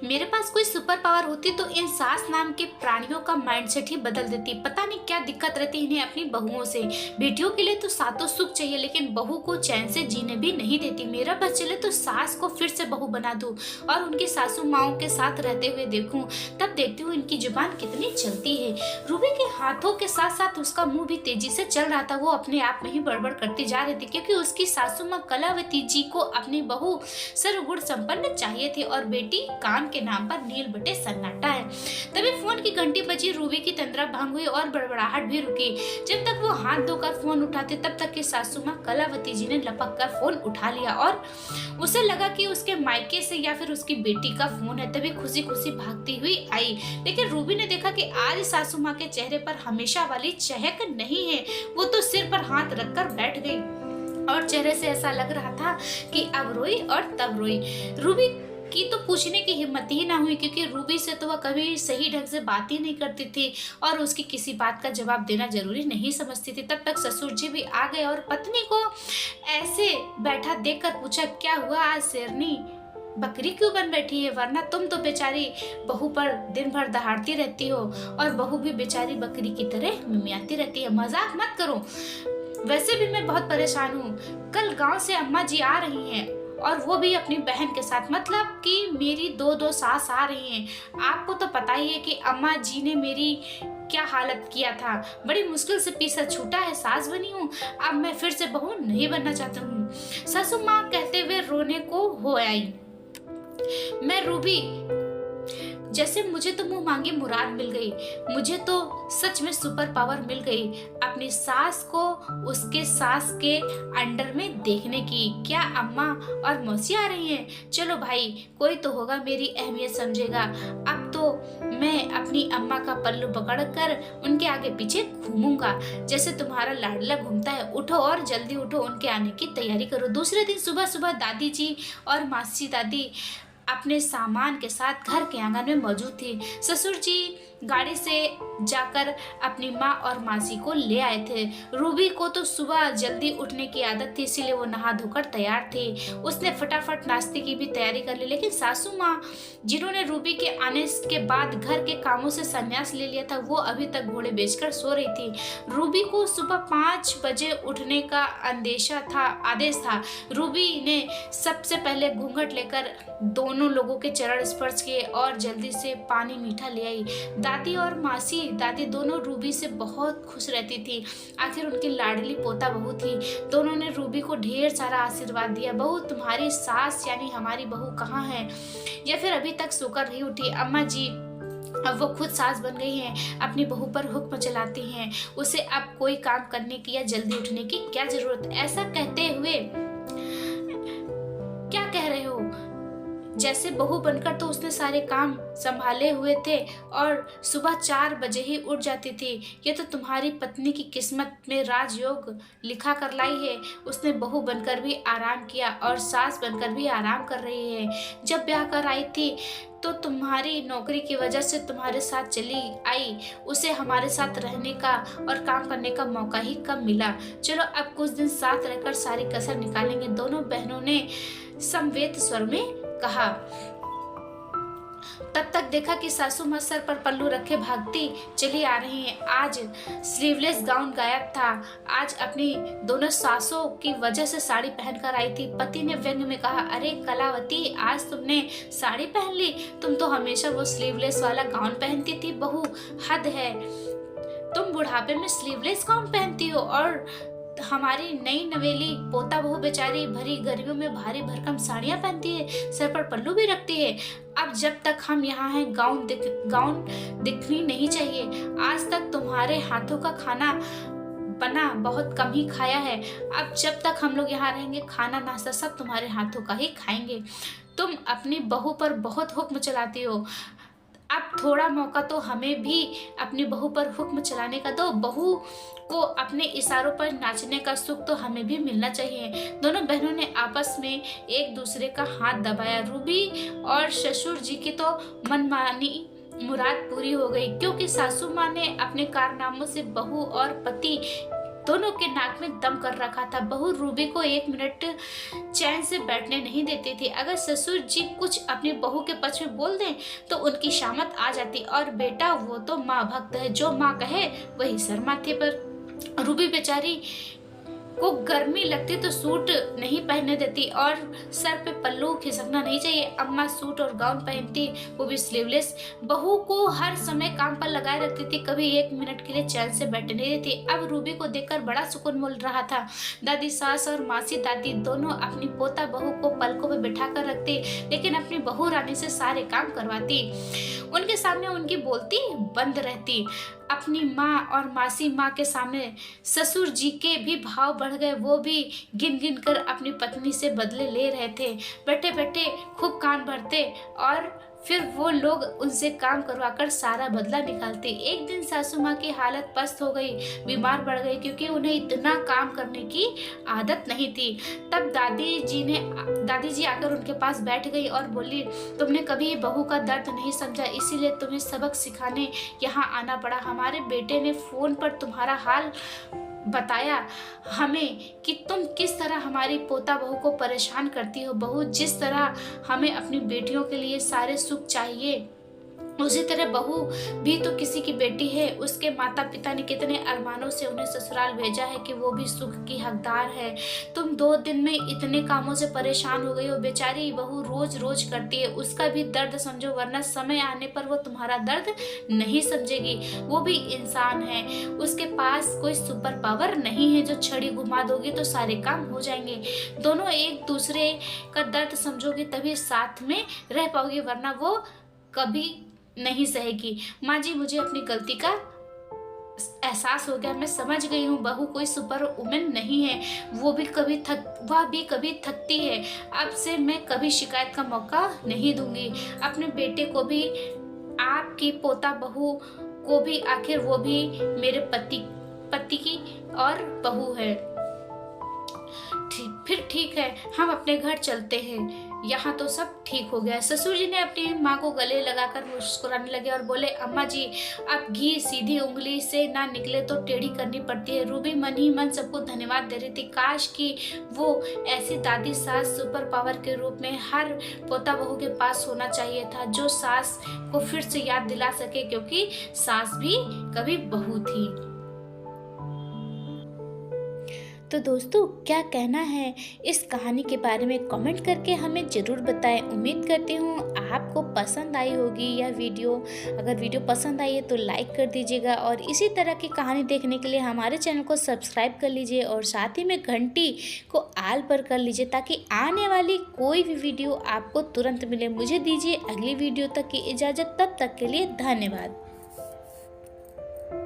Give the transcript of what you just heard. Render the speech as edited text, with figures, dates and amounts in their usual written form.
मेरे पास कोई super power होती तो इन सास नाम के प्राणियों का माइंडसेट ही बदल देती। पता नहीं क्या दिक्कत रहती इन्हें अपनी बहुओं से। बेटियों के लिए तो सातों सुख चाहिए, लेकिन बहू को चैन से जीने भी नहीं देती। मेरा बस चले तो सास को फिर से बहू बना दूं और उनकी सासू माओं के साथ रहते हुए देखूं, तब देखती हूँ इनकी जुबान कितनी चलती है। रूबी के हाथों के साथ साथ उसका मुंह भी तेजी से चल रहा था। वो अपने आप में ही बड़बड़ करती जा रही थी, क्योंकि उसकी सासू माँ कलावती जी को अपनी बहू सर्वगुण संपन्न चाहिए थी और बेटी काम के नाम पर नील बटे सन्नाटा है। तभी फोन की घंटी बजी। रूबी की तंद्रा भंग हुई और बड़बड़ाहट भी रुकी। जब तक वो हाथ धोकर फोन उठाते तब तक की सासू माँ कलावती जी ने लपक कर फोन उठा लिया और उसे लगा कि उसके मायके से या फिर उसकी बेटी का फोन है। तभी खुशी खुशी भागती हुई आई, लेकिन रूबी ने देखा कि आज सासू माँ के चेहरे पर हमेशा वाली चहक नहीं है। वो तो सिर पर हाथ रखकर बैठ गई और चेहरे से ऐसा लग रहा था कि अब रोई और तब रोई। रूबी की तो पूछने की हिम्मत ही ना हुई, क्योंकि रूबी से तो वह कभी सही ढंग से बात ही नहीं करती थी और उसकी किसी बात का जवाब देना जरूरी नहीं समझती थी। तब तक ससुर जी भी आ गए और पत्नी को ऐसे बैठा देखकर पूछा, क्या हुआ आज शेरनी, बकरी क्यों बन बैठी है? वरना तुम तो बेचारी बहू पर दिन भर दहाड़ती रहती हो और बहू भी बेचारी बकरी की तरह मिमियाती रहती है। मजाक मत करो, वैसे भी मैं बहुत परेशान हूँ। कल गांव से अम्मा जी आ रही हैं और वो भी अपनी बहन के साथ, मतलब कि मेरी दो सास आ रही हैं। आपको तो पता ही है कि अम्मा जी ने मेरी क्या हालत किया था। बड़ी मुश्किल से पीसा छूटा है, सास बनी हूँ। अब मैं फिर से बहू नहीं बनना चाहता हूँ। सासू माँ कहते हुए रोने को हो आई। मैं रूबी, जैसे मुझे तो मुंह मांगी मुराद मिल गई। मुझे तो सच में सुपर पावर मिल गई, अपनी सास को उसके सास के अंडर में देखने की। क्या अम्मा और मौसी आ रही हैं? चलो भाई, कोई तो होगा मेरी अहमियत समझेगा। अब तो मैं अपनी अम्मा का पल्लू पकड़कर उनके आगे पीछे घूमूंगा, जैसे तुम्हारा लाडला घूमता है। उठो और जल्दी उठो, उनके आने की तैयारी करो। दूसरे दिन सुबह सुबह दादी जी और मासी दादी अपने सामान के साथ घर के आंगन में मौजूद थी। ससुर जी गाड़ी से जाकर अपनी माँ और मासी को ले आए थे। रूबी को तो सुबह जल्दी उठने की आदत थी, इसीलिए वो नहा धोकर तैयार थी। उसने फटाफट नाश्ते की भी तैयारी कर ली, लेकिन सासू माँ, जिन्होंने रूबी के आने के बाद घर के कामों से संन्यास ले लिया था, वो अभी तक घोड़े बेचकर सो रही थी। रूबी को सुबह 5 बजे उठने का आदेश था। रूबी ने सबसे पहले घूंघट लेकर दोनों लोगों के चरण स्पर्श किए और जल्दी से पानी मीठा ले आई। दादी और मासी दादी दोनों रूबी से बहुत खुश रहती थी। आखिर उनकी लाडली पोता बहू थी। दोनों ने रूबी को ढेर सारा आशीर्वाद दिया। बहू, तुम्हारी सास यानी हमारी बहू कहाँ है, या फिर अभी तक सोकर नहीं उठी? अम्मा जी अब वो खुद सास बन गई हैं, अपनी बहू पर हुक्म चलाती हैं। उसे अब कोई काम करने की या जल्दी उठने की क्या जरूरत? ऐसा कहते हुए क्या कह रहे हो? जैसे बहू बनकर तो उसने सारे काम संभाले हुए थे और सुबह 4 बजे ही उठ जाती थी। ये तो तुम्हारी पत्नी की किस्मत में राजयोग लिखा कर लाई है। उसने बहू बनकर भी आराम किया और सास बनकर भी आराम कर रही है। जब ब्याह कर आई थी तो तुम्हारी नौकरी की वजह से तुम्हारे साथ चली आई। उसे हमारे साथ रहने का और काम करने का मौका ही कम मिला। चलो अब कुछ दिन साथ रहकर सारी कसर निकालेंगे, दोनों बहनों ने समवेत स्वर में कहा। तब तक देखा कि सासू माँ सर पर पल्लू रखे भागती चली आ रही हैं। आज स्लीवलेस गाउन गायब था। आज अपनी दोनों सासों की वजह से साड़ी पहनकर आई थी। पति ने व्यंग में कहा, अरे कलावती, आज तुमने साड़ी पहन ली? तुम तो हमेशा वो स्लीवलेस वाला गाउन पहनती थी। बहू, हद है, तुम बुढ़ापे में स्लीवलेस गाउन पहनती हो और हमारी नई नवेली पोता बहू बेचारी भरी गर्मियों में भारी भरकम साड़ियां पहनती है, सर पर पल्लू भी रखती है। अब जब तक हम यहाँ हैं गाउन दिखनी नहीं चाहिए। आज तक तुम्हारे हाथों का खाना बना बहुत कम ही खाया है। अब जब तक हम लोग यहाँ रहेंगे, खाना नाश्ता सब तुम्हारे हाथों का ही खाएंगे। तुम अपनी बहू पर बहुत हुक्म चलाती हो। अब थोड़ा मौका तो हमें भी अपनी बहू पर हुक्म चलाने का दो। बहू को अपने इशारों पर नाचने का सुख तो हमें भी मिलना चाहिए। दोनों बहनों ने आपस में एक दूसरे का हाथ दबाया। रूबी और ससुर जी की तो मनमानी मुराद पूरी हो गई, क्योंकि सासू माँ ने अपने कारनामों से बहू और पति दोनों के नाक में दम कर रखा था। बहू रूबी को 1 मिनट चैन से बैठने नहीं देती थी। अगर ससुर जी कुछ अपनी बहू के पक्ष में बोल दें तो उनकी शामत आ जाती, और बेटा वो तो माँ भक्त है, जो माँ कहे वही सर माथे पर। रूबी बेचारी को गर्मी लगती तो सूट नहीं पहनने देती और सर पे पल्लू खिसकना नहीं चाहिए। अम्मा सूट और गाउन पहनती, वो भी स्लीवलेस। बहू को हर समय काम पर लगाए रखती थी, कभी 1 मिनट के लिए चैन से बैठने नहीं देती। अब रूबी को देखकर बड़ा सुकून मिल रहा था। दादी सास और मासी दादी दोनों अपनी पोता बहू को पलकों पे बिठा कर रखती, लेकिन अपनी बहू रानी से सारे काम करवाती। उनके सामने उनकी बोलती बंद रहती। अपनी माँ और मासी माँ के सामने ससुर जी के भी भाव बढ़ गए। वो भी गिन गिन कर अपनी पत्नी से बदले ले रहे थे। बैठे बैठे खूब कान भरते और फिर वो लोग उनसे काम करवाकर सारा बदला निकालते। एक दिन सासू माँ की हालत पस्त हो गई, बीमार पड़ गई, क्योंकि उन्हें इतना काम करने की आदत नहीं थी। तब दादी जी आकर उनके पास बैठ गई और बोली, तुमने कभी बहू का दर्द नहीं समझा, इसीलिए तुम्हें सबक सिखाने यहाँ आना पड़ा। हमारे बेटे ने फोन पर तुम्हारा हाल बताया हमें कि तुम किस तरह हमारी पोता बहू को परेशान करती हो। बहू जिस तरह हमें अपनी बेटियों के लिए सारे सुख चाहिए, उसी तरह बहू भी तो किसी की बेटी है। उसके माता पिता ने कितने अरमानों से उन्हें ससुराल भेजा है कि वो भी सुख की हकदार है। तुम 2 दिन में इतने कामों से परेशान हो गई हो। बेचारी बहू रोज रोज करती है, उसका भी दर्द समझो, वरना समय आने पर वो तुम्हारा दर्द नहीं समझेगी। वो भी इंसान है, उसके पास कोई सुपर पावर नहीं है जो छड़ी घुमा दोगी तो सारे काम हो जाएंगे। दोनों एक दूसरे का दर्द समझोगे तभी साथ में रह पाओगे, वरना वो कभी नहीं सहेगी। माँ जी, मुझे अपनी गलती का एहसास हो गया। मैं समझ गई हूँ बहू कोई सुपर वुमेन नहीं है, वह भी कभी थकती है। अब से मैं कभी शिकायत का मौका नहीं दूंगी। अपने बेटे को भी, आपकी पोता बहू को भी, आखिर वो भी मेरे पति की और बहू है। फिर ठीक है, हम अपने घर चलते हैं, यहाँ तो सब ठीक हो गया। ससुर जी ने अपनी माँ को गले लगाकर मुस्कुराने लगे और बोले, अम्मा जी, अब घी सीधी उंगली से ना निकले तो टेढ़ी करनी पड़ती है। रूबी मन ही मन सबको धन्यवाद दे रही थी। काश कि वो ऐसी दादी सास सुपर पावर के रूप में हर पोता बहू के पास होना चाहिए था, जो सास को फिर से याद दिला सके, क्योंकि सास भी कभी बहू थी। तो दोस्तों, क्या कहना है इस कहानी के बारे में कमेंट करके हमें ज़रूर बताएं। उम्मीद करती हूँ आपको पसंद आई होगी यह वीडियो। अगर वीडियो पसंद आई है तो लाइक कर दीजिएगा, और इसी तरह की कहानी देखने के लिए हमारे चैनल को सब्सक्राइब कर लीजिए, और साथ ही में घंटी को आल पर कर लीजिए, ताकि आने वाली कोई भी वीडियो आपको तुरंत मिले। मुझे दीजिए अगली वीडियो तक की इजाज़त, तब तक के लिए धन्यवाद।